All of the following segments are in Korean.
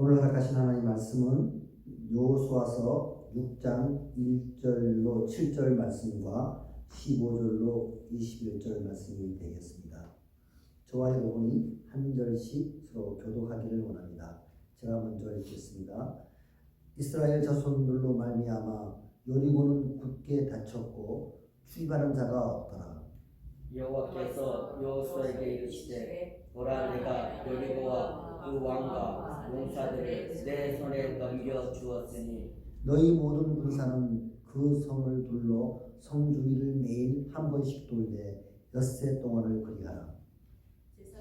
오늘 허락하신 하나님 말씀은 여호수아서 6장 1절로 7절 말씀과 15절로 21절 말씀이 되겠습니다. 저와 여러분이 한 절씩 서로 교독하기를 원합니다. 제가 먼저 읽겠습니다. 이스라엘 자손들로 말미암아 여리고는 굳게 닫혔고 출입하는 자가 없더라. 여호와께서 여호수아에게 이르시되 보라 내가 여리고와 그 왕과 용사들을 내 손에 넘겨 주었으니 너희 모든 군사는 그 성을 둘러 성 주위를 매일 한 번씩 돌되 엿새 동안을 그리하라.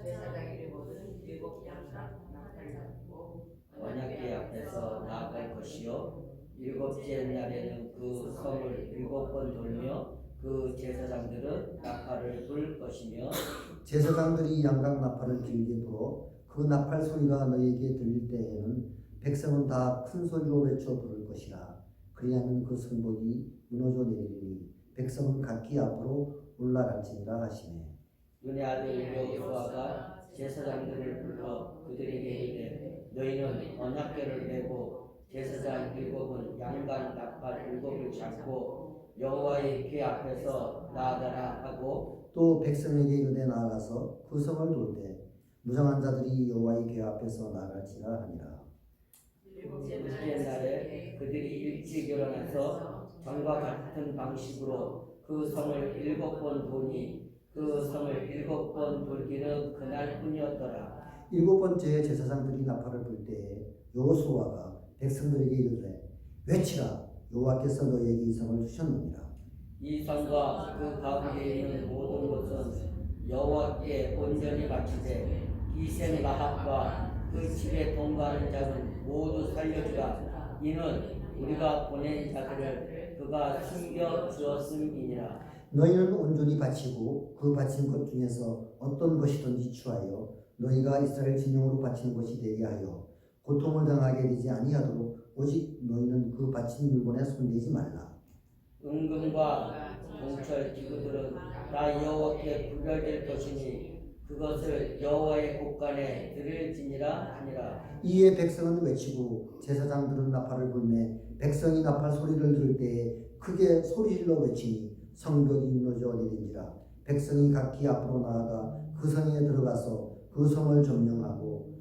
제사장의 모든 7 양과 나팔을 잡고 언약궤 앞에서 나아갈 것이요 7째 날에는 그 성을 7번 돌며 그 제사장들은 나팔을 불 것이며 제사장들이 양각 나팔을 길게 불어 그 나팔 소리가 너희에게 들릴 때에는 백성은 다 큰 소리로 외쳐 부를 것이라. 그리하면 그 성벽이 무너져 내리니 백성은 각기 앞으로 올라갈지니라 하시네. 눈의 아들 여호수아가 제사장들을 불러 그들에게 이르되 너희는 언약궤를 메고 제사장 7은 양각 나팔 7을 잡고 여호와의 궤 앞에서 나아가라 하고 또 백성에게 이르되 나아가서 그 성을 돌되 무장한 자들이 여호와의 궤 앞에서 나아갈지라 하니라. 7째 날에 그들이 일찍 일어나서 전과 같은 방식으로 그 성을 7번 도니 그 성을 7번 돌기는 그날뿐이었더라. 7번째 제사장들이 나팔을 불 때에 여호수아가 백성들에게 이르되 외치라. 여호와께서 너희에게 이 성을 주셨느니라. 이 성과 그 가운데 있는 모든 것은 여호와께 온전히 바치되 기생 라합과 그 집에 동거하는 자는 모두 살려주라. 이는 우리가 보낸 자들을 그가 숨겨 주었음이니라. 너희는 온전히 바치고 그 바친 것 중에서 어떤 것이든지 취하여 너희가 이스라엘 진영으로 바치는 것이 되게 하여 고통을 당하게 되지 아니하도록 오직 너희는 그 바친 물건에 손대지 말라. 은금과 동철 기구들은 다 여호와께 분별될 것이니 그것을 여호와의 곳간에 드릴지니라 하니라. 이에 백성은 외치고 제사장들은 나팔을 불매 백성이 나팔 소리를 들을 때에 크게 소리질러 외치니 성벽이 무너져 내린지라. 백성이 각기 앞으로 나아가 그 성에 들어가서 그 성을 점령하고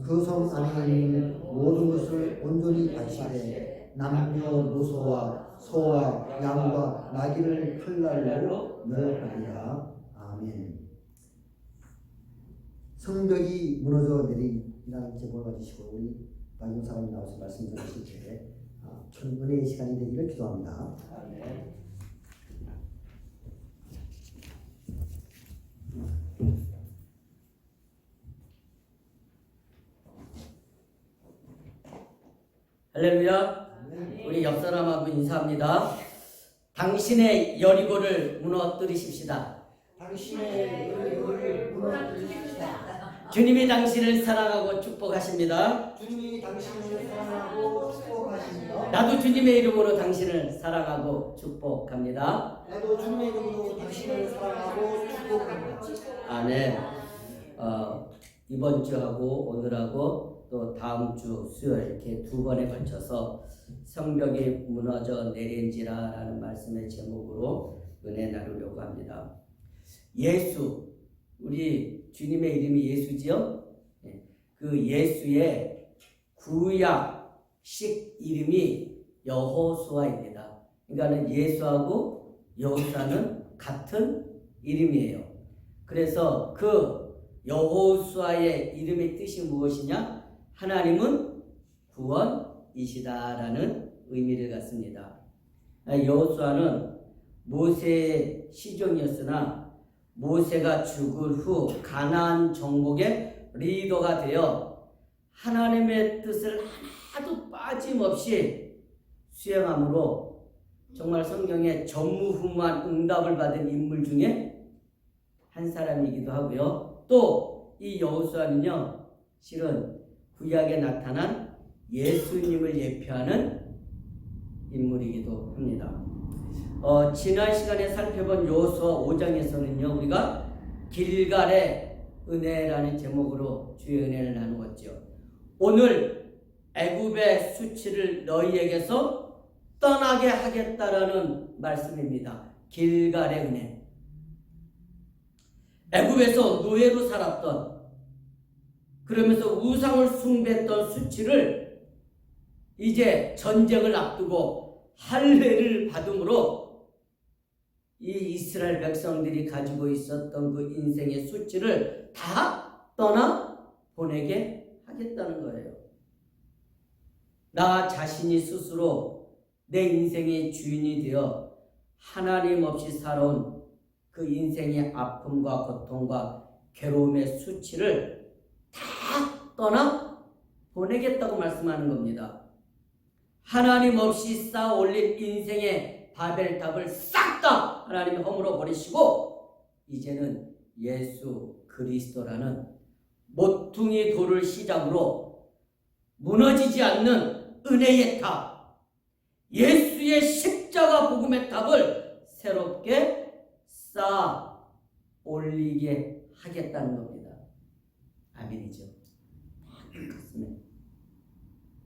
그 성 안에 있는 모든 것을 온전히 바치되 남녀노소와 소와 양과 나귀를 칼날로 멸하리라. 아멘. 성벽이 무너져 내리라는 제목을 가지시고 우리 박용사님이 나와서 말씀 전하실 때 은혜의 시간이 되기를 기도합니다. 아멘. 할렐루야. 우리 옆 사람하고 인사합니다. 당신의 여리고를 무너뜨리십시다. 당신의 여리고를 무너뜨리십시다. 주님이 당신을 사랑하고 축복하십니다. 주님이 당신을 사랑하고 축복하십니다. 나도 주님의 이름으로 당신을 사랑하고 축복합니다. 나도 주님의 이름으로 당신을 사랑하고 축복합니다. 아멘. 이번 주하고 오늘하고 또 다음 주 수요일 이렇게 2번에 걸쳐서 성벽이 무너져 내린지라라는 말씀의 제목으로 은혜 나누려고 합니다. 예수, 우리 주님의 이름이 예수지요? 그 예수의 구약식 이름이 여호수아입니다. 그러니까 예수하고 여호수아는 같은 이름이에요. 그래서 그 여호수아의 이름의 뜻이 무엇이냐? 하나님은 구원이시다라는 의미를 갖습니다. 여호수아는 모세의 시종이었으나 모세가 죽을 후 가나안 정복의 리더가 되어 하나님의 뜻을 하나도 빠짐없이 수행함으로 정말 성경에 전무후무한 응답을 받은 인물 중에 한 사람이기도 하고요. 또 이 여호수아는요, 실은 구약에 나타난 예수님을 예표하는 인물이기도 합니다. 지난 시간에 살펴본 여호수아 5장에서는요, 우리가 길갈의 은혜라는 제목으로 주의 은혜를 나누었죠. 오늘 애굽의 수치를 너희에게서 떠나게 하겠다라는 말씀입니다. 길갈의 은혜. 애굽에서 노예로 살았던, 그러면서 우상을 숭배했던 수치를 이제 전쟁을 앞두고 할례를 받음으로 이 이스라엘 백성들이 가지고 있었던 그 인생의 수치를 다 떠나 보내게 하겠다는 거예요. 나 자신이 스스로 내 인생의 주인이 되어 하나님 없이 살아온 그 인생의 아픔과 고통과 괴로움의 수치를 다 떠나 보내겠다고 말씀하는 겁니다. 하나님 없이 쌓아 올린 인생의 바벨탑을 싹 다 하나님이 허물어 버리시고 이제는 예수 그리스도라는 모퉁이 돌을 시작으로 무너지지 않는 은혜의 탑, 예수의 십자가 복음의 탑을 새롭게 쌓아 올리게 하겠다는 겁니다. 아멘이죠. 가슴에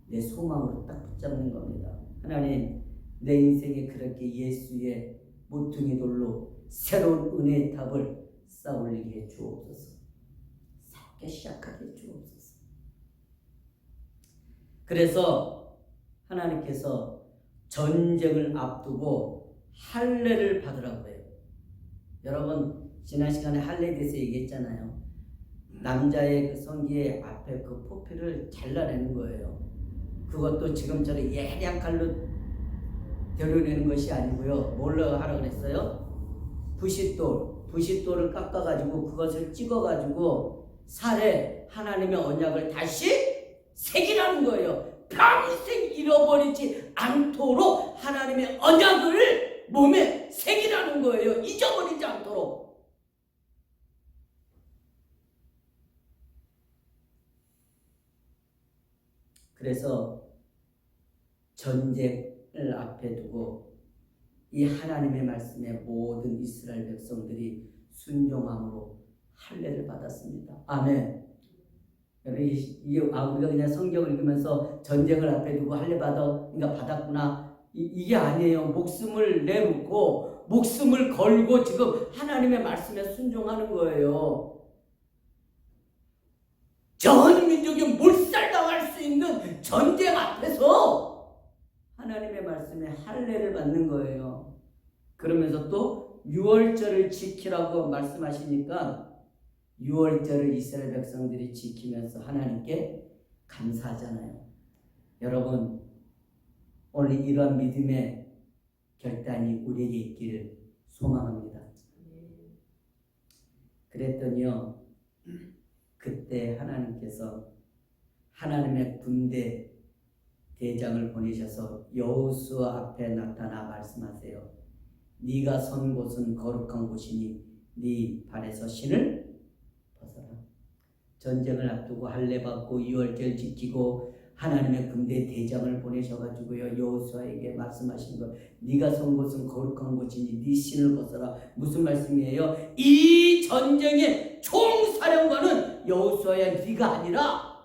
내 소망으로 딱 붙잡는 겁니다. 하나님, 내 인생에 그렇게 예수의 모퉁이 돌로 새로운 은혜의 탑을 쌓아 올리게 해 주옵소서. 새롭게 시작하게 해 주옵소서. 그래서 하나님께서 전쟁을 앞두고 할례를 받으라고 해요. 여러분, 지난 시간에 할례에 대해서 얘기했잖아요. 남자의 그 성기의 앞에 그 포피를 잘라내는 거예요. 그것도 지금처럼 예리한 칼로 데려내는 것이 아니고요. 뭘로 하라고 그랬어요? 부싯돌을 깎아가지고 그것을 찍어가지고 살에 하나님의 언약을 다시 새기라는 거예요. 평생 잃어버리지 않도록 하나님의 언약을 몸에 새기라는 거예요. 잊어버리지 않도록. 그래서 전쟁을 앞에 두고 이 하나님의 말씀에 모든 이스라엘 백성들이 순종함으로 할례를 받았습니다. 아멘. 우리가 그냥 성경을 읽으면서 전쟁을 앞에 두고 할례 받았구나. 이게 아니에요. 목숨을 내놓고 목숨을 걸고 지금 하나님의 말씀에 순종하는 거예요. 전 민족이 몰살당할 수 있는 전쟁 앞에서 하나님의 말씀에 할례를 받는 거예요. 그러면서 또 유월절을 지키라고 말씀하시니까 유월절을 이스라엘 백성들이 지키면서 하나님께 감사하잖아요. 여러분, 오늘 이러한 믿음의 결단이 우리에게 있기를 소망합니다. 그랬더니요, 그때 하나님께서 하나님의 군대 대장을 보내셔서 여호수아 앞에 나타나 말씀하세요. 네가 선 곳은 거룩한 곳이니 네 발에서 신을 벗어라. 전쟁을 앞두고 할례 받고 유월절 지키고 하나님의 군대 대장을 보내셔가지고요, 여호수아에게 말씀하신 거, 네가 선 곳은 거룩한 곳이니 네 신을 벗어라. 무슨 말씀이에요? 이 전쟁의 총사령관은 여호수아야, 네가 아니라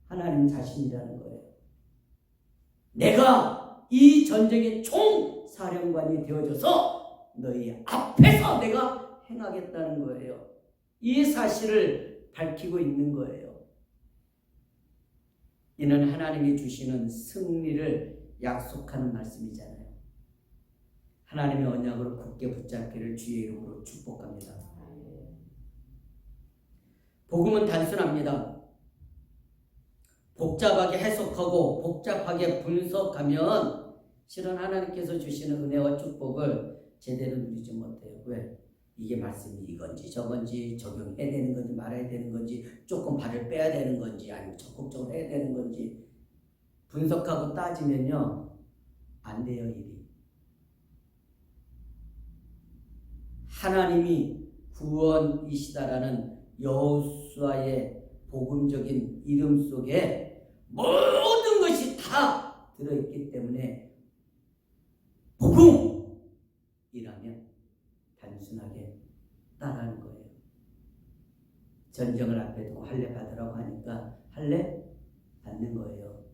하나님 자신이라는 거예요. 내가 이 전쟁의 총사령관이 되어줘서 너희 앞에서 내가 행하겠다는 거예요. 이 사실을 밝히고 있는 거예요. 이는 하나님이 주시는 승리를 약속하는 말씀이잖아요. 하나님의 언약으로 굳게 붙잡기를 주의 이름으로 축복합니다. 복음은 단순합니다. 복잡하게 해석하고 복잡하게 분석하면 실은 하나님께서 주시는 은혜와 축복을 제대로 누리지 못해요. 왜? 이게 말씀이 이건지 저건지, 적용해야 되는 건지 말아야 되는 건지, 조금 발을 빼야 되는 건지, 아니면 적극적으로 해야 되는 건지 분석하고 따지면요, 안 돼요, 일이. 하나님이 구원이시다라는 여호수아의 복음적인 이름 속에 모든 것이 다 들어있기 때문에 복음이라면 단순하게 따라하는 거예요. 전쟁을 앞에 두고 할례 받으라고 하니까 할례 않는 거예요.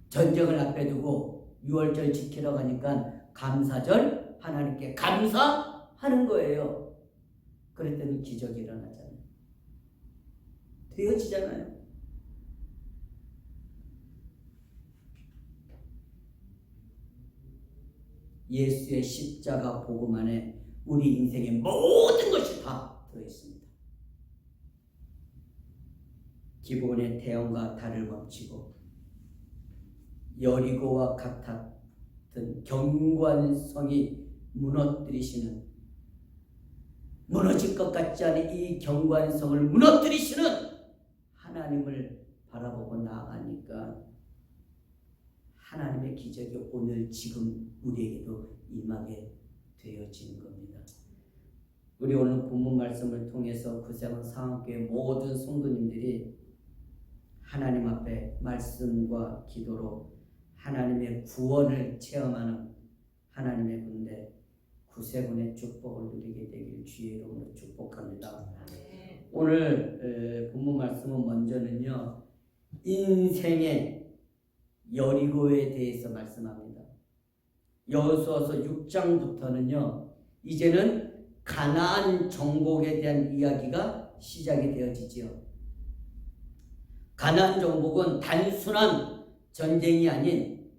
전쟁을 앞에 두고 6월절 지키러 가니까 감사절 하나님께 감사하는 거예요. 그랬더니 기적이 일어나잖아요. 되어지잖아요. 예수의 십자가 복음 안에 우리 인생의 모든 것이 다 들어있습니다. 기본의 태양과 달을 멈추고 여리고와 같았던 경관성이 무너뜨리시는, 무너질 것 같지 않은 이 경관성을 무너뜨리시는 하나님을 바라보고 나아가니까 하나님의 기적이 오늘 지금 우리에게도 임하게 되어지는 겁니다. 우리 오늘 본문 말씀을 통해서 구세군 상학교의 모든 성도님들이 하나님 앞에 말씀과 기도로 하나님의 구원을 체험하는 하나님의 군대 구세군의 축복을 누리게 되길 주의 이름으로 축복합니다. 오늘 본문 말씀은 먼저는요, 인생의 여리고에 대해서 말씀합니다. 여호수아서 6장부터는요, 이제는 가나안 정복에 대한 이야기가 시작이 되어지지요. 가나안 정복은 단순한 전쟁이 아닌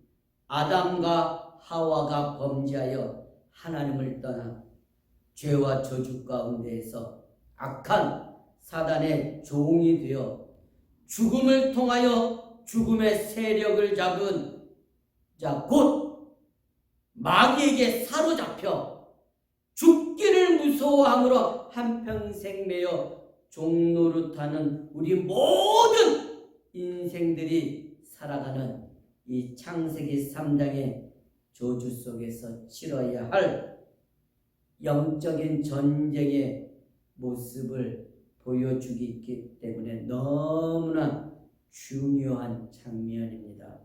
아담과 하와가 범죄하여 하나님을 떠나 죄와 저주 가운데에서 악한 사단의 종이 되어 죽음을 통하여 죽음의 세력을 잡은 자 곧 마귀에게 사로잡혀 죽기를 무서워함으로 한평생 매여 종노릇하는 우리 모든 인생들이 살아가는 이 창세기 3장의 저주 속에서 치러야 할 영적인 전쟁의 모습을 보여주기 때문에 너무나 중요한 장면입니다.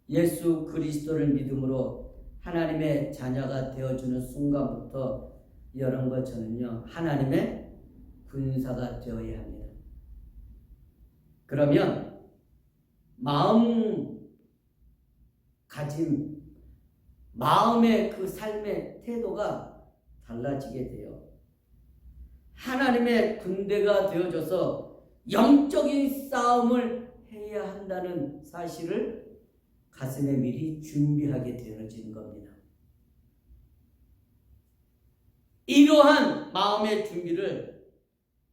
예수 그리스도를 믿음으로 하나님의 자녀가 되어주는 순간부터 여러분과 저는요, 하나님의 군사가 되어야 합니다. 그러면 마음의 그 삶의 태도가 달라지게 돼요. 하나님의 군대가 되어져서 영적인 싸움을 해야 한다는 사실을 가슴에 미리 준비하게 되어지는 겁니다. 이러한 마음의 준비를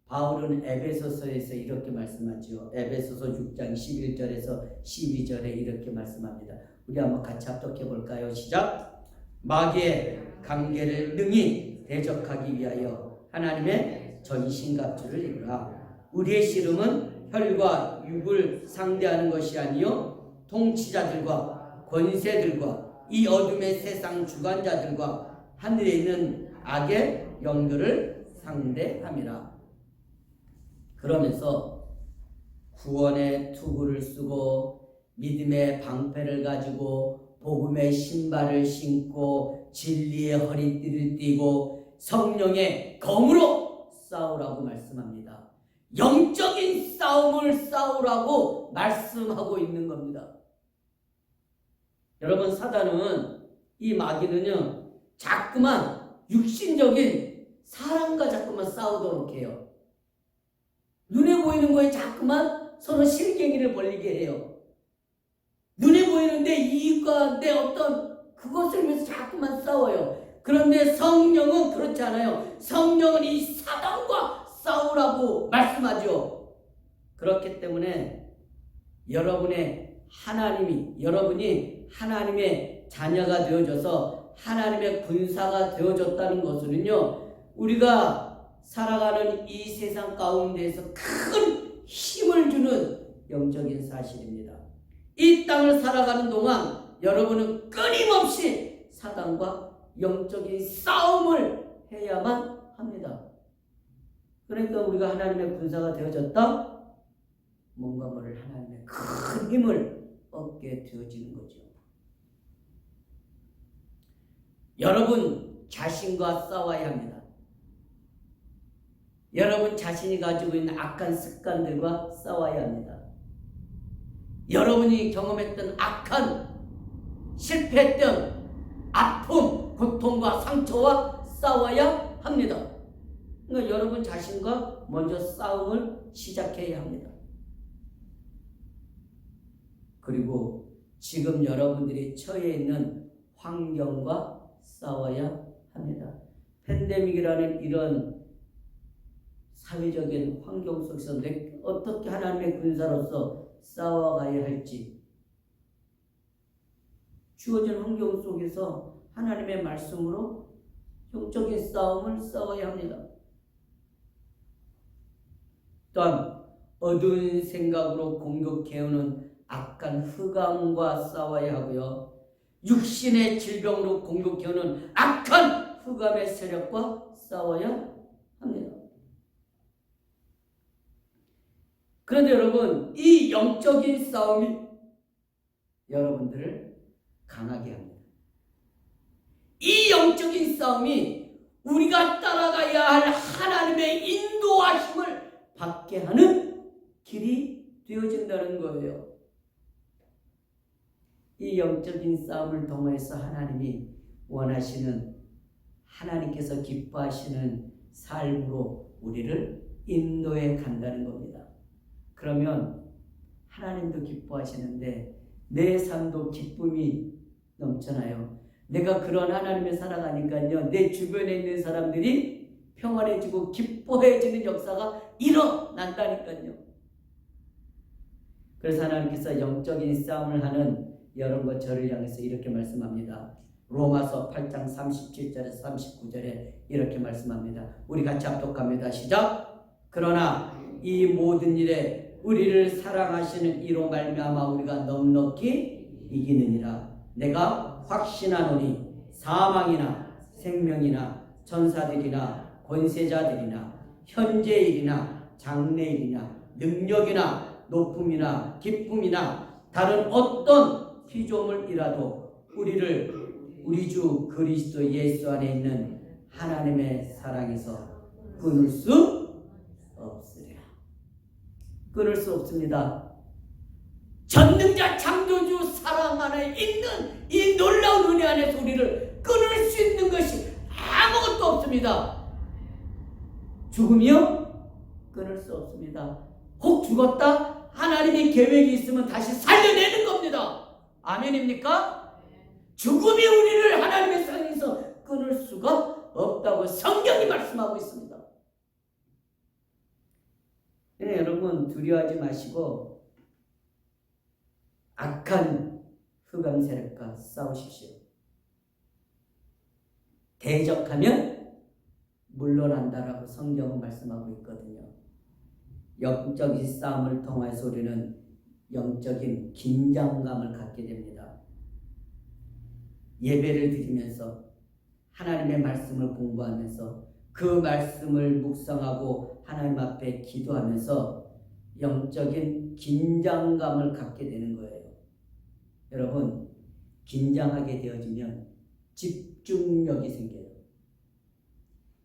바울은 에베소서에서 이렇게 말씀하죠. 에베소서 6장 11절에서 12절에 이렇게 말씀합니다. 우리 한번 같이 합독해 볼까요? 시작! 마귀의 관계를 능히 대적하기 위하여 하나님의 전신갑주를 입으라. 우리의 씨름은 혈과 육을 상대하는 것이 아니요 통치자들과 권세들과 이 어둠의 세상 주관자들과 하늘에 있는 악의 영들을 상대함이라. 그러면서 구원의 투구를 쓰고 믿음의 방패를 가지고 복음의 신발을 신고 진리의 허리띠를 띠고 성령의 검으로 싸우라고 말씀합니다. 영적인 싸움을 싸우라고 말씀하고 있는 겁니다. 여러분, 사단은, 이 마귀는요, 자꾸만 육신적인 사람과 자꾸만 싸우도록 해요. 눈에 보이는 거에 자꾸만 서로 실갱이를 벌리게 해요. 눈에 보이는데 이익과 내 어떤 그것을 위해서 자꾸만 싸워요. 그런데 성령은 그렇지 않아요. 성령은 이 사단과 싸우라고 말씀하죠. 그렇기 때문에 여러분이 하나님의 자녀가 되어져서 하나님의 군사가 되어졌다는 것은요, 우리가 살아가는 이 세상 가운데에서 큰 힘을 주는 영적인 사실입니다. 이 땅을 살아가는 동안 여러분은 끊임없이 사단과 영적인 싸움을 해야만 합니다. 그러니까 우리가 하나님의 군사가 되어졌다? 뭔가 모를 하나님의 큰 힘을 얻게 되어지는 거죠. 여러분 자신과 싸워야 합니다. 여러분 자신이 가지고 있는 악한 습관들과 싸워야 합니다. 여러분이 경험했던 악한, 실패했던 아픔, 고통과 상처와 싸워야 합니다. 그러니까 여러분 자신과 먼저 싸움을 시작해야 합니다. 그리고 지금 여러분들이 처해 있는 환경과 싸워야 합니다. 팬데믹이라는 이런 사회적인 환경 속에서 어떻게 하나님의 군사로서 싸워가야 할지, 주어진 환경 속에서 하나님의 말씀으로 영적인 싸움을 싸워야 합니다. 또한 어두운 생각으로 공격해오는 악한 흑암과 싸워야 하고요. 육신의 질병으로 공격해오는 악한 흑암의 세력과 싸워야 합니다. 그런데 여러분, 이 영적인 싸움이 여러분들을 강하게 합니다. 이 영적인 싸움이 우리가 따라가야 할 하나님의 인도하심을 받게 하는 길이 되어진다는 거예요. 이 영적인 싸움을 통해서 하나님이 원하시는, 하나님께서 기뻐하시는 삶으로 우리를 인도해 간다는 겁니다. 그러면 하나님도 기뻐하시는데 내 삶도 기쁨이 넘쳐나요. 내가 그런 하나님을 살아가니까요, 내 주변에 있는 사람들이 평안해지고 기뻐해지는 역사가 일어난다니까요. 그래서 하나님께서 영적인 싸움을 하는 여러분과 저를 향해서 이렇게 말씀합니다. 로마서 8장 37절에서 39절에 이렇게 말씀합니다. 우리 같이 합독합니다. 시작! 그러나 이 모든 일에 우리를 사랑하시는 이로 말미암아 우리가 넉넉히 이기느니라. 내가 확신하노니 사망이나 생명이나 천사들이나 권세자들이나 현재일이나 장래일이나 능력이나 높음이나 기쁨이나 다른 어떤 피조물이라도 우리를 우리 주 그리스도 예수 안에 있는 하나님의 사랑에서 끊을 수 없으리라. 끊을 수 없습니다. 전능자 창조주 사랑 안에 있는 이 놀라운 은혜 안에서 우리를 끊을 수 있는 것이 아무것도 없습니다. 죽음이요? 끊을 수 없습니다. 혹 죽었다? 하나님의 계획이 있으면 다시 살려내는 겁니다. 아멘입니까? 죽음이 우리를 하나님의 사랑에서 끊을 수가 없다고 성경이 말씀하고 있습니다. 네, 여러분 두려워하지 마시고 악한 흑암 세력과 싸우십시오. 대적하면 물러난다라고 성경은 말씀하고 있거든요. 영적인 싸움을 통해서 우리는 영적인 긴장감을 갖게 됩니다. 예배를 드리면서 하나님의 말씀을 공부하면서 그 말씀을 묵상하고 하나님 앞에 기도하면서 영적인 긴장감을 갖게 되는 거예요. 여러분, 긴장하게 되어지면 집중력이 생겨요.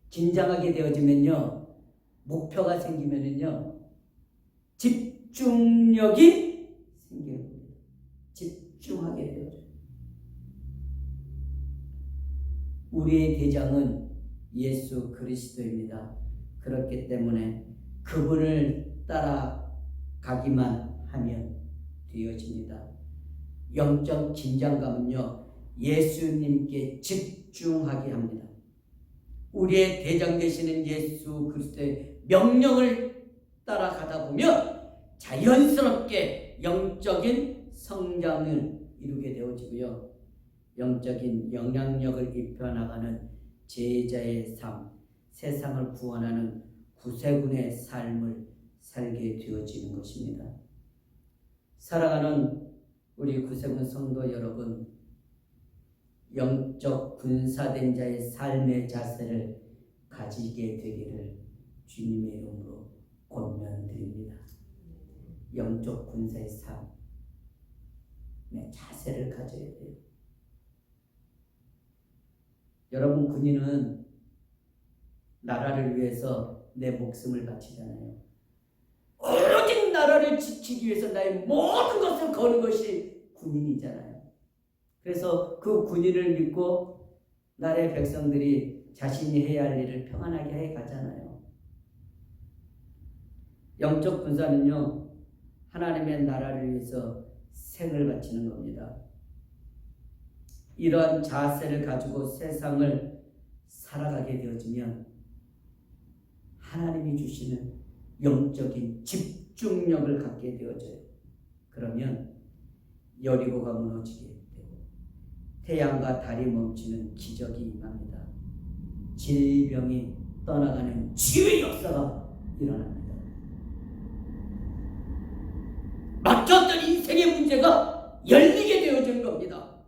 긴장하게 되어지면요, 목표가 생기면은요, 집중력이 생겨요. 집중하게 되어져요. 우리의 대장은 예수 그리스도입니다. 그렇기 때문에 그분을 따라가기만 하면 되어집니다. 영적 긴장감은요, 예수님께 집중하게 합니다. 우리의 대장 되시는 예수 그리스도의 명령을 따라가다 보면 자연스럽게 영적인 성장을 이루게 되어지고요. 영적인 영향력을 입혀나가는 제자의 삶, 세상을 구원하는 구세군의 삶을 살게 되어지는 것입니다. 사랑하는 우리 구세군 성도 여러분, 영적 군사된 자의 삶의 자세를 가지게 되기를 주님의 이름으로 권면드립니다. 영적 군사의 삶의 자세를 가져야 돼요. 여러분, 군인은 나라를 위해서 내 목숨을 바치잖아요. 오직 나라를 지키기 위해서 나의 모든 것을 거는 것이 군인이잖아요. 그래서 그 군인을 믿고 나라의 백성들이 자신이 해야 할 일을 평안하게 해 가잖아요. 영적 군사는요, 하나님의 나라를 위해서 생을 바치는 겁니다. 이러한 자세를 가지고 세상을 살아가게 되어지면 하나님이 주시는 영적인 집중력을 갖게 되어져요. 그러면 여리고가 무너지게 되고 태양과 달이 멈추는 기적이 임합니다. 질병이 떠나가는 치유의 역사가 일어납니다. 막혔던 인생의 문제가 열리게 되어지는 겁니다.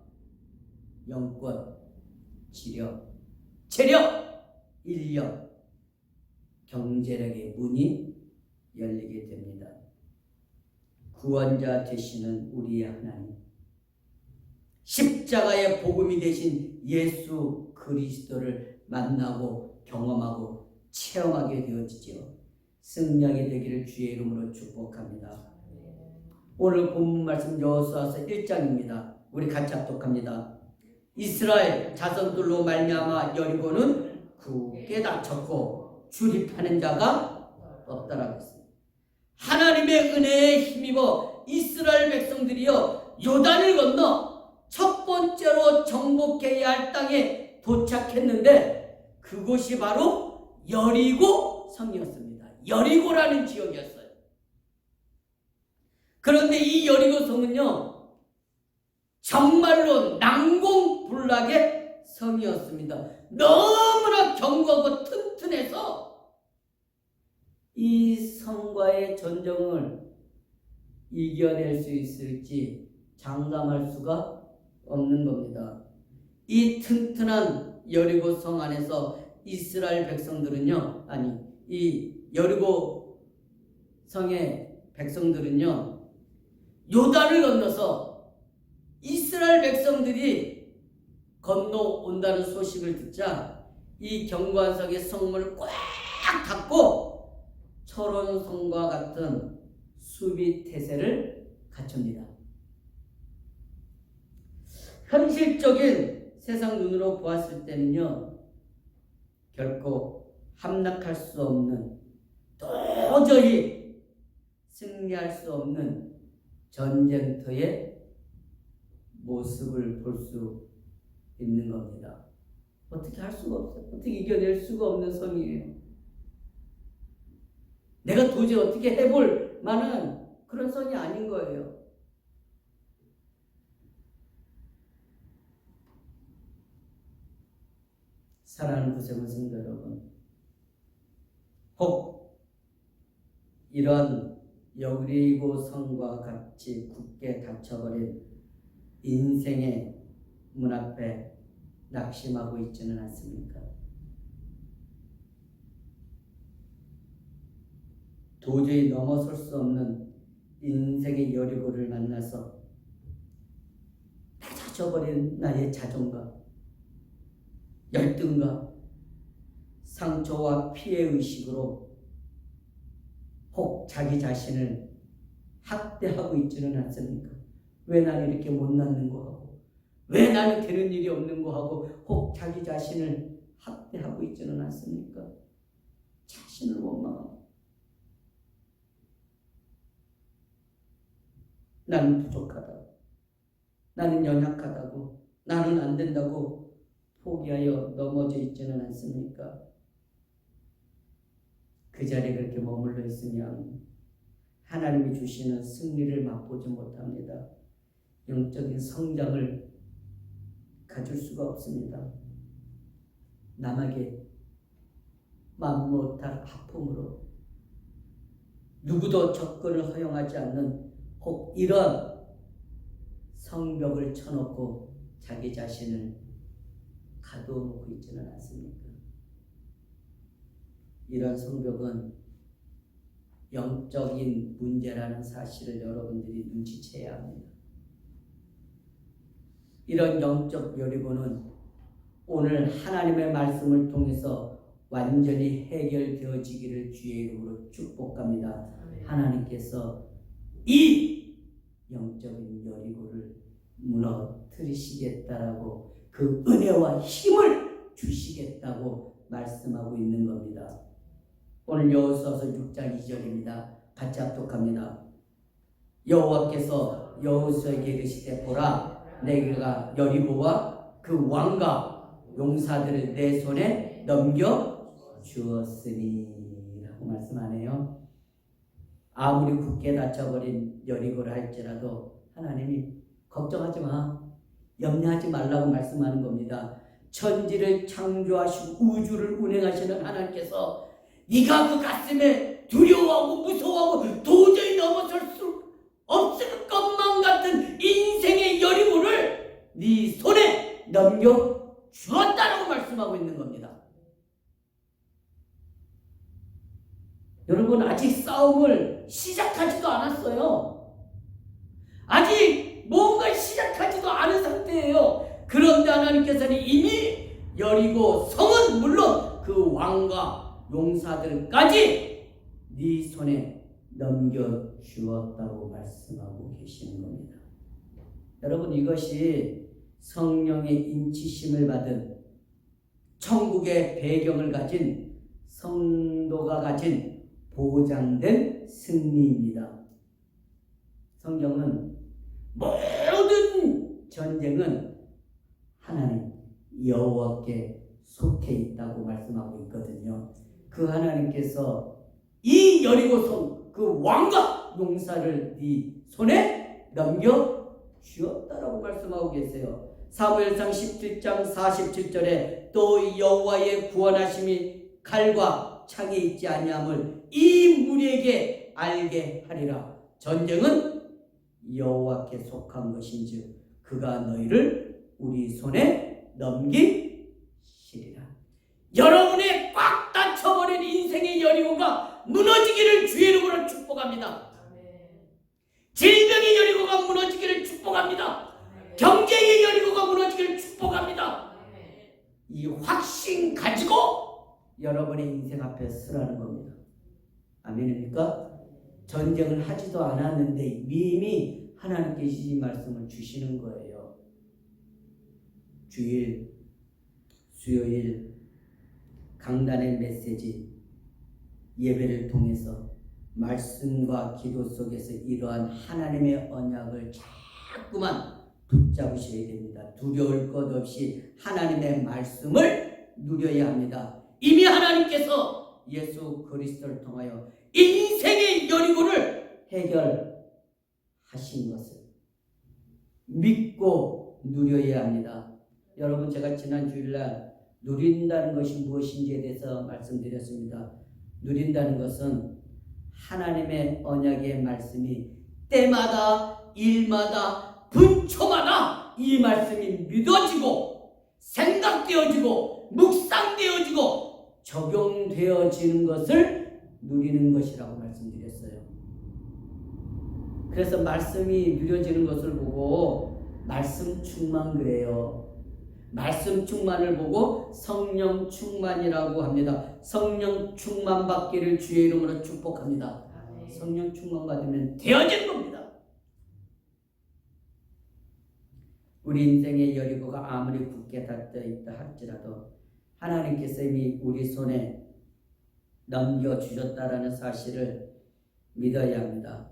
영권, 지력, 체력, 인력, 경제력의 문이 열리게 됩니다. 구원자 되시는 우리의 하나님, 십자가의 복음이 되신 예수 그리스도를 만나고 경험하고 체험하게 되어지죠. 승리하게 되기를 주의 이름으로 축복합니다. 오늘 본문 말씀 여호수아서 1장입니다. 우리 같이 합독합니다. 이스라엘 자손들로 말미암아 여리고는 굳게 닫혔고 출입하는 자가 없다라고 했습니다. 하나님의 은혜에 힘입어 이스라엘 백성들이요 요단을 건너 첫 번째로 정복해야 할 땅에 도착했는데 그곳이 바로 여리고 성이었습니다. 여리고라는 지역이었어요. 그런데 이 여리고 성은요 정말로 난공불락의 성이었습니다. 너무나 견고하고 튼튼해서 이 성과의 전쟁을 이겨낼 수 있을지 장담할 수가 없는 겁니다. 이 튼튼한 여리고 성 안에서 이스라엘 백성들은요, 이 여리고 성의 백성들은요, 요단을 건너서 이스라엘 백성들이 건너온다는 소식을 듣자 이 견고한 성의 성문을 꽉 닫고 철원성과 같은 수비 태세를 갖춥니다. 현실적인 세상 눈으로 보았을 때는요, 결코 함락할 수 없는, 도저히 승리할 수 없는 전쟁터의 모습을 볼 수 있는 겁니다. 어떻게 할 수가 없어요. 어떻게 이겨낼 수가 없는 성이에요. 내가 도저히 어떻게 해볼 만한 그런 성이 아닌 거예요. 사랑하는 구세군 성도 여러분, 혹 이런 여리고 성과 같이 굳게 닫혀버린 인생의 문 앞에 낙심하고 있지는 않습니까? 도저히 넘어설 수 없는 인생의 여리고를 만나서 낮아져버린 나의 자존감, 열등감, 상처와 피해의식으로 혹 자기 자신을 학대하고 있지는 않습니까? 왜 나는 이렇게 못났는 거 하고, 왜 나는 되는 일이 없는 거 하고 혹 자기 자신을 학대하고 있지는 않습니까? 자신을 원망하고 나는 부족하다, 나는 연약하다고, 나는 안 된다고 포기하여 넘어져 있지는 않습니까? 그 자리에 그렇게 머물러 있으면 하나님이 주시는 승리를 맛보지 못합니다. 영적인 성장을 가질 수가 없습니다. 남에게 맘 못할 아픔으로 누구도 접근을 허용하지 않는 혹 이런 성벽을 쳐놓고 자기 자신을 가둬놓고 있지는 않습니까? 이런 성벽은 영적인 문제라는 사실을 여러분들이 눈치채야 합니다. 이런 영적 여리고는 오늘 하나님의 말씀을 통해서 완전히 해결되어지기를 주의 이름으로 축복합니다. 하나님께서 이 영적인 여리고를 무너뜨리시겠다라고 그 은혜와 힘을 주시겠다고 말씀하고 있는 겁니다. 오늘 여호수아서 6장 2절입니다. 같이 합독합니다. 여호와께서 여호수아에게 이르시되 보라 내가 여리고와 그 왕과 용사들을 내 손에 넘겨 주었으니 라고 말씀하네요. 아무리 굳게 닫혀버린 여리고를 할지라도 하나님이 걱정하지 마, 염려하지 말라고 말씀하는 겁니다. 천지를 창조하시고 우주를 운행하시는 하나님께서 네가 그 가슴에 두려워하고 무서워하고 도저히 넘어설 수 없을 것만 같은 인생의 여리고를 네 손에 넘겨 주었다라고 말씀하고 있는 겁니다. 여러분 아직 싸움을 시작하지도 않았어요. 아직 뭔가 시작하지도 않은 상태예요. 그런데 하나님께서는 이미 여리고 성은 물론 그 왕과 용사들까지 네 손에 넘겨주었다고 말씀하고 계시는 겁니다. 여러분 이것이 성령의 인치심을 받은 천국의 배경을 가진 성도가 가진 보장된 승리입니다. 성경은 모든 전쟁은 하나님 여호와께 속해 있다고 말씀하고 있거든요. 그 하나님께서 이 여리고성 그 왕과 용사를 네 손에 넘겨 주었다라고 말씀하고 계세요. 사무엘상 17장 47절에 또 여호와의 구원하심이 칼과 창에 있지 아니함을 이 무리에게 알게 하리라. 전쟁은 여호와께 속한 것인즉 그가 너희를 우리 손에 넘기시리라. 여러분의 꽉 닫혀버린 인생의 여리고가 무너지기를 주의 이름으로 축복합니다. 질병의 여리고가 무너지기를 축복합니다. 경제의 여리고가 무너지기를 축복합니다. 이 확신 가지고 여러분의 인생 앞에 서라는 겁니다. 아멘입니까? 전쟁을 하지도 않았는데 이미 하나님께서 이 말씀을 주시는 거예요. 주일, 수요일 강단의 메시지 예배를 통해서 말씀과 기도 속에서 이러한 하나님의 언약을 자꾸만 붙잡으셔야 됩니다. 두려울 것 없이 하나님의 말씀을 누려야 합니다. 이미 하나님께서 예수 그리스도를 통하여 인생의 여리고를 해결하신 것을 믿고 누려야 합니다. 여러분 제가 지난 주일날 누린다는 것이 무엇인지에 대해서 말씀드렸습니다. 누린다는 것은 하나님의 언약의 말씀이 때마다 일마다 분초마다 이 말씀이 믿어지고 생각되어지고 묵상되어지고 적용되어지는 것을 누리는 것이라고 말씀드렸어요. 그래서 말씀이 누려지는 것을 보고 말씀 충만 그래요. 말씀 충만을 보고 성령 충만이라고 합니다. 성령 충만 받기를 주의 이름으로 축복합니다. 성령 충만 받으면 되어진 겁니다. 우리 인생의 여리고가 아무리 굳게 닫혀 있다 할지라도 하나님께서 이미 우리 손에 넘겨주셨다라는 사실을 믿어야 합니다.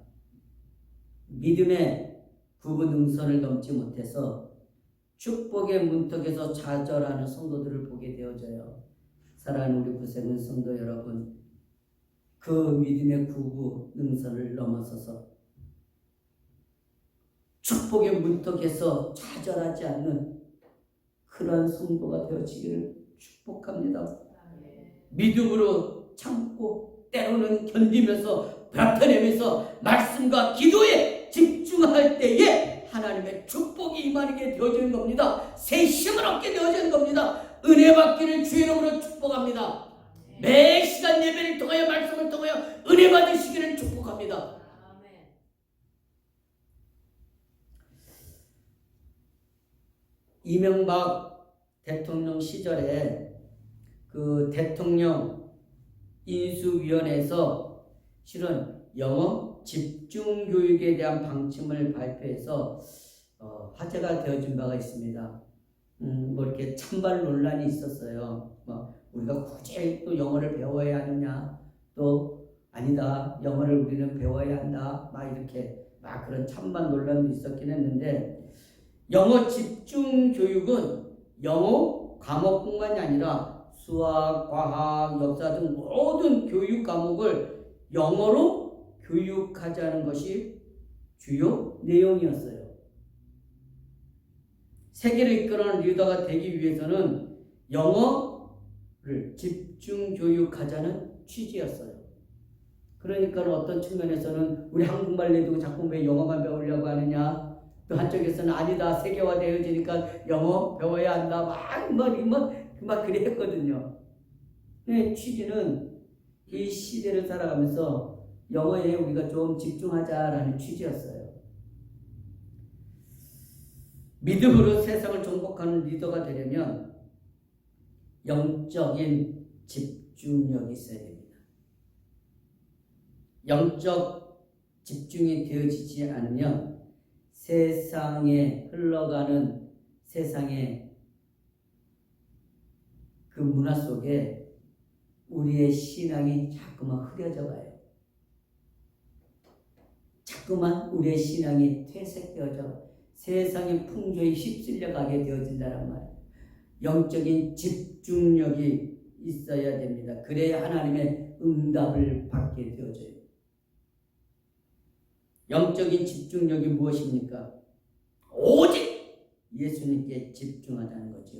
믿음의 굽은 능선을 넘지 못해서 축복의 문턱에서 좌절하는 성도들을 보게 되어져요. 사랑하는 우리 구세군 성도 여러분, 그 믿음의 굽은 능선을 넘어서서 축복의 문턱에서 좌절하지 않는 그러한 성도가 되어지기를 축복합니다. 믿음으로 참고 때로는 견디면서 버텨내면서 말씀과 기도에 집중할 때에 하나님의 축복이 임하게 되어지는 겁니다. 새 힘을 얻게 되어지는 겁니다. 은혜 받기를 주의 이름으로 축복합니다. 매 시간 예배를 통하여 말씀을 통하여 은혜 받으시기를 축복합니다. 이명박 대통령 시절에 그 대통령 인수위원회에서 실은 영어 집중 교육에 대한 방침을 발표해서 화제가 되어진 바가 있습니다. 뭐 이렇게 찬반 논란이 있었어요. 뭐 우리가 굳이 또 영어를 배워야 하느냐, 또 아니다, 영어를 우리는 배워야 한다, 막 이렇게 막 그런 찬반 논란도 있었긴 했는데, 영어 집중 교육은 영어 과목뿐만이 아니라 수학, 과학, 역사 등 모든 교육 과목을 영어로 교육하자는 것이 주요 내용이었어요. 세계를 이끌어가는 리더가 되기 위해서는 영어를 집중 교육하자는 취지였어요. 그러니까 어떤 측면에서는 우리 한국말 내두고 자꾸 왜 영어만 배우려고 하느냐, 또 한쪽에서는 아니다, 세계화되어지니까 영어 배워야 한다, 막 그래 했거든요. 근데 취지는 이 시대를 살아가면서 영어에 우리가 좀 집중하자라는 취지였어요. 믿음으로 세상을 정복하는 리더가 되려면 영적인 집중력이 있어야 됩니다. 영적 집중이 되어지지 않으면 세상에 흘러가는 세상의 그 문화 속에 우리의 신앙이 자꾸만 흐려져 가요. 자꾸만 우리의 신앙이 퇴색되어져 세상의 풍조에 휩쓸려 가게 되어진다는 말이에요. 영적인 집중력이 있어야 됩니다. 그래야 하나님의 응답을 받게 되어져요. 영적인 집중력이 무엇입니까? 오직 예수님께 집중하자는 거죠.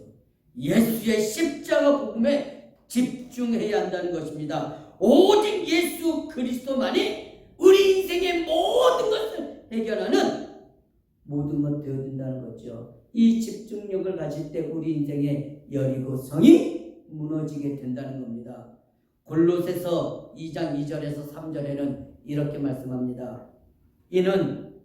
예수의 십자가 복음에 집중해야 한다는 것입니다. 오직 예수 그리스도만이 우리 인생의 모든 것을 해결하는 모든 것 되어진다는 거죠. 이 집중력을 가질 때 우리 인생의 여리고성이 무너지게 된다는 겁니다. 골로새서 2장 2절에서 3절에는 이렇게 말씀합니다. 이는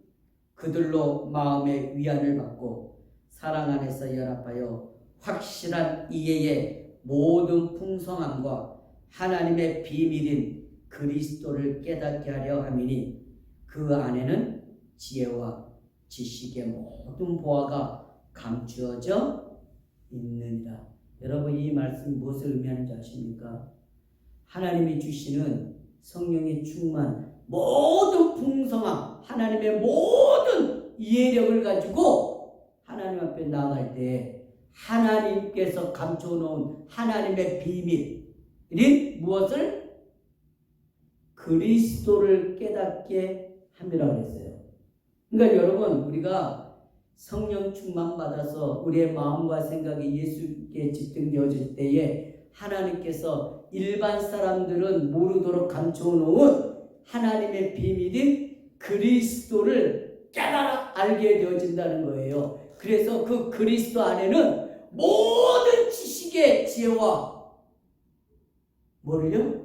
그들로 마음의 위안을 받고 사랑 안에서 연합하여 확실한 이해의 모든 풍성함과 하나님의 비밀인 그리스도를 깨닫게 하려 함이니 그 안에는 지혜와 지식의 모든 보화가 감추어져 있느니라. 여러분, 이 말씀이 무엇을 의미하는지 아십니까? 하나님이 주시는 성령의 충만, 모든 풍성함, 하나님의 모든 이해력을 가지고 하나님 앞에 나아갈 때 하나님께서 감춰놓은 하나님의 비밀인 무엇을? 그리스도를 깨닫게 함이라고 했어요. 그러니까 여러분, 우리가 성령 충만 받아서 우리의 마음과 생각이 예수께 집중되어질 때에 하나님께서 일반 사람들은 모르도록 감춰놓은 하나님의 비밀인 그리스도를 깨달아 알게 되어진다는 거예요. 그래서 그 그리스도 안에는 모든 지식의 지혜와 뭐를요?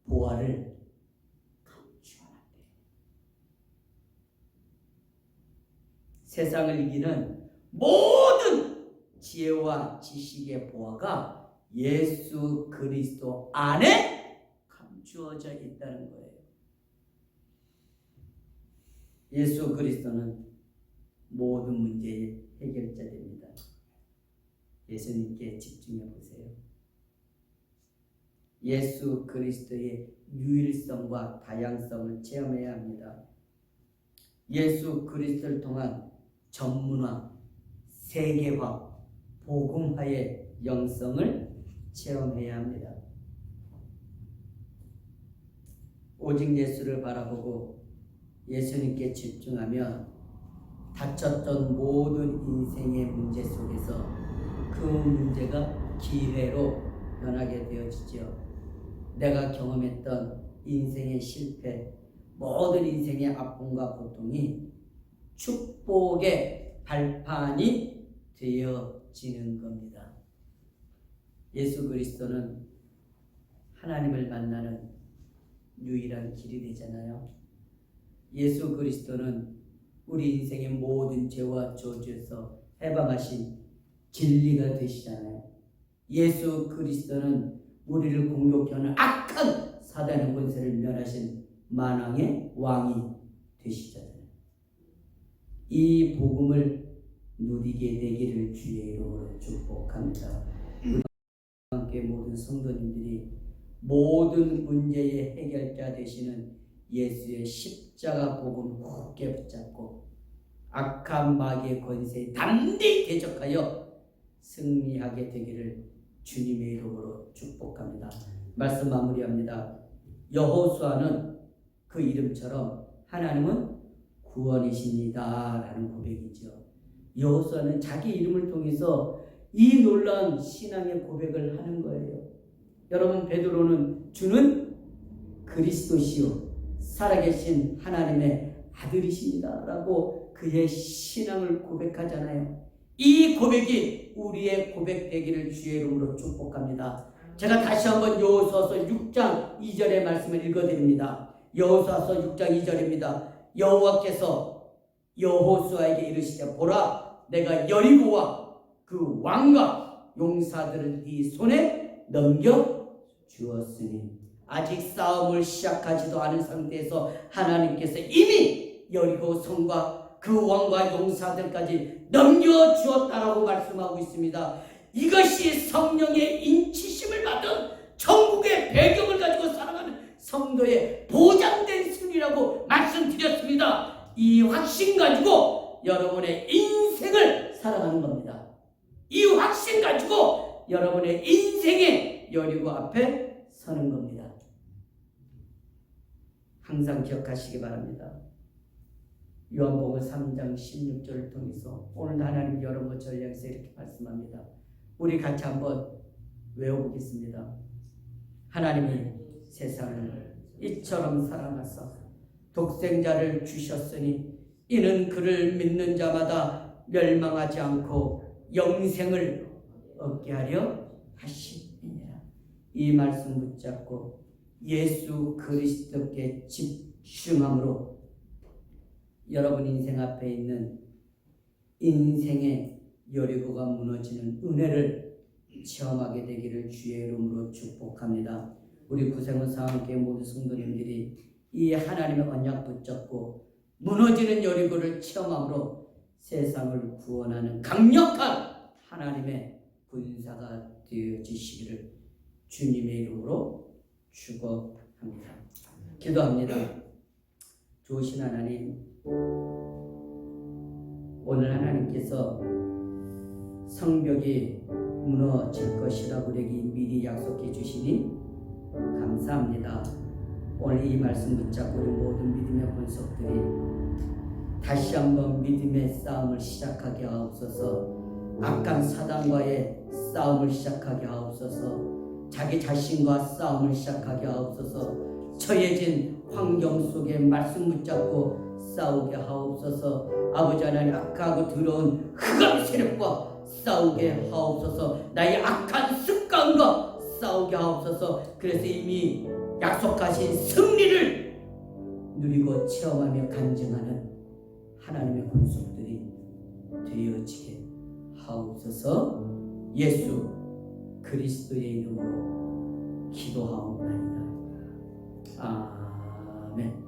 보화를 감추어놨대. 세상을 이기는 모든 지혜와 지식의 보화가 예수 그리스도 안에 감추어져 있다는 거예요. 예수 그리스도는 모든 문제의 해결자입니다. 예수님께 집중해 보세요. 예수 그리스도의 유일성과 다양성을 체험해야 합니다. 예수 그리스도를 통한 전문화, 세계화, 복음화의 영성을 체험해야 합니다. 오직 예수를 바라보고 예수님께 집중하면 닥쳤던 모든 인생의 문제 속에서 그 문제가 기회로 변하게 되어지죠. 내가 경험했던 인생의 실패, 모든 인생의 아픔과 고통이 축복의 발판이 되어지는 겁니다. 예수 그리스도는 하나님을 만나는 유일한 길이 되잖아요. 예수 그리스도는 우리 인생의 모든 죄와 저주에서 해방하신 진리가 되시잖아요. 예수 그리스도는 우리를 공격하는 악한 사단의 권세를 멸하신 만왕의 왕이 되시잖아요. 이 복음을 누리게 되기를 주의 이름으로 축복합니다. 함께 모든 성도님들이 모든 문제의 해결자 되시는 예수의 십자가 복음 굳게 붙잡고 악한 마귀의 권세에 담대히 대적하여 승리하게 되기를 주님의 이름으로 축복합니다. 말씀 마무리합니다. 여호수아는 그 이름처럼 하나님은 구원이십니다 라는 고백이죠. 여호수아는 자기 이름을 통해서 이 놀라운 신앙의 고백을 하는 거예요. 여러분, 베드로는 주는 그리스도시요 살아계신 하나님의 아들이십니다 라고 그의 신앙을 고백하잖아요. 이 고백이 우리의 고백되기를 주의 이름으로 축복합니다. 제가 다시 한번 여호수아서 6장 2절의 말씀을 읽어드립니다. 여호수아서 6장 2절입니다. 여호와께서 여호수아에게 이르시되 보라 내가 여리고와 그 왕과 용사들을 네 손에 넘겨 주었으니 아직 싸움을 시작하지도 않은 상태에서 하나님께서 이미 여리고 성과 그 왕과 용사들까지 넘겨주었다라고 말씀하고 있습니다. 이것이 성령의 인치심을 받은 천국의 배경을 가지고 살아가는 성도의 보장된 승리라고 말씀드렸습니다. 이 확신 가지고 여러분의 인생을 살아가는 겁니다. 이 확신 가지고 여러분의 인생의 여리고 앞에 서는 겁니다. 항상 기억하시기 바랍니다. 요한복음 3장 16절을 통해서 오늘 하나님 여러분 전략에서 이렇게 말씀합니다. 우리 같이 한번 외워보겠습니다. 하나님이 세상을 이처럼 사랑하사 독생자를 주셨으니 이는 그를 믿는 자마다 멸망하지 않고 영생을 얻게 하려 하심이니라. 이 말씀 붙잡고 예수 그리스도께 집중함으로 여러분 인생 앞에 있는 인생의 여리고가 무너지는 은혜를 체험하게 되기를 주의 이름으로 축복합니다. 우리 구세군사와 함께 모든 성도님들이 이 하나님의 언약 붙잡고 무너지는 여리고를 체험함으로 세상을 구원하는 강력한 하나님의 군사가 되어지시기를 주님의 이름으로 축복합니다. 기도합니다. 좋으신 하나님, 오늘 하나님께서 성벽이 무너질 것이라고 우리에게 미리 약속해 주시니 감사합니다. 오늘 이 말씀 붙잡고 우리 모든 믿음의 권속들이 다시 한번 믿음의 싸움을 시작하게 하옵소서. 악한 사단과의 싸움을 시작하게 하옵소서. 자기 자신과 싸움을 시작하게 하옵소서. 처해진 환경 속에 말씀 붙잡고 싸우게 하옵소서. 아버지 하나님, 악하고 더러운 흑암 세력과 싸우게 하옵소서. 나의 악한 습관과 싸우게 하옵소서. 그래서 이미 약속하신 승리를 누리고 체험하며 간증하는 하나님의 권속들이 되어지게 하옵소서. 예수 그리스도의 이름으로 기도하옵나이다. 아멘.